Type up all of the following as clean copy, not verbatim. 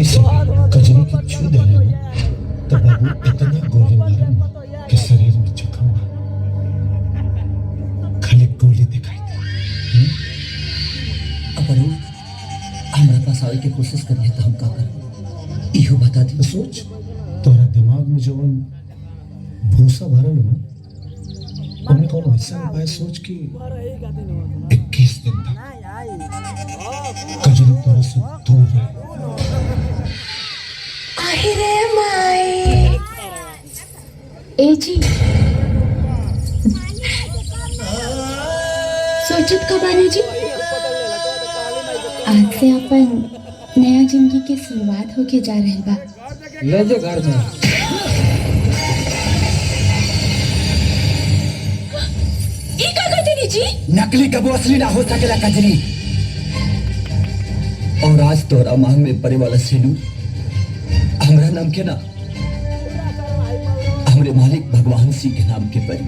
इसलिए कजरी की छू देने में तो बाबू इतना गोली मारे कि शरीर में जख्म बा, खाली गोली दिखाई दे। अगर वो हमारे पास आवे की कोशिश करिए तो हम का कर इहो बता दी। सोच, तोरा दिमाग में जवन भूसा भरल ना, उन्हें कौन वैसा उपाय सोच कि 21 दिन तक कजरी तोरा से दूर रहे। आहिरे माई ए जी सोचत का बानी जी, आज से अपन नया जिंदगी की शुरुआत होके जा रही बा। ले जो घर में। ई का कहते जी? नकली कबो असली ना हो सकेला कजरी। और आज तोरा मांग में पड़े वाला सिंदूर हमरा नाम के ना, हमरे मालिक भगवान सिंह के नाम के परी।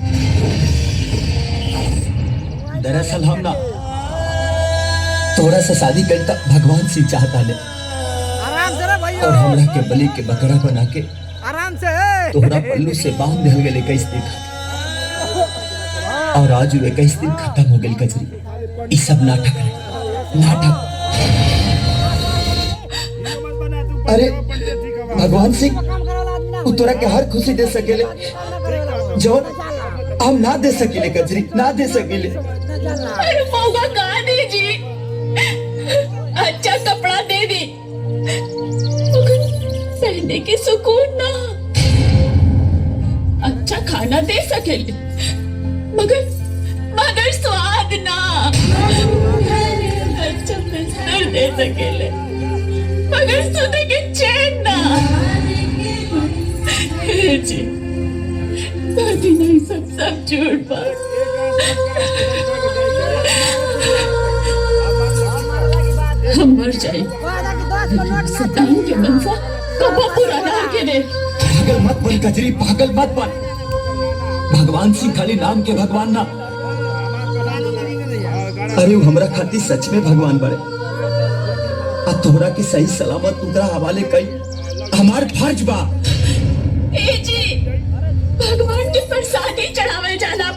दरअसल हम ना तोरा से शादी करता भगवान सिंह चाहता ले, और हमरा के बलि के बकरा बना के आराम से तोहरा पल्लू से बांध दिल गए 21 दिन खातिर। और आज वो 21 दिन खत्म हो गई कजरी। ये सब नाटक है, नाटक। अरे भगवान सिंह वो तोरा के हर खुशी दे सकेले जो हम ना दे सकेले कजरी, ना दे सकेले। अरे मौका कहाँ दे जी? अच्छा कपड़ा दे दी, मगर पहनने के सुकून ना। अच्छा खाना दे सकेले, मगर मगर स्वाद ना। अच्छा बिस्तर दे सकेले, मगर सोने के चैन ना। जी दादी नहीं, सब झूठ बात। हम मर जाए, सतान के मनसा कबो पूरा ना के दे। पागल मत बन कजरी, पागल मत बन। भगवान सिंह खाली नाम के भगवान ना, अरे वो हमरा खातिर सच में भगवान बड़े। आ तोहरा की सही सलामत तुकरा हवाले कई हमार फर्ज बा। ए जी भगवान के प्रसादी चढ़ावे जाना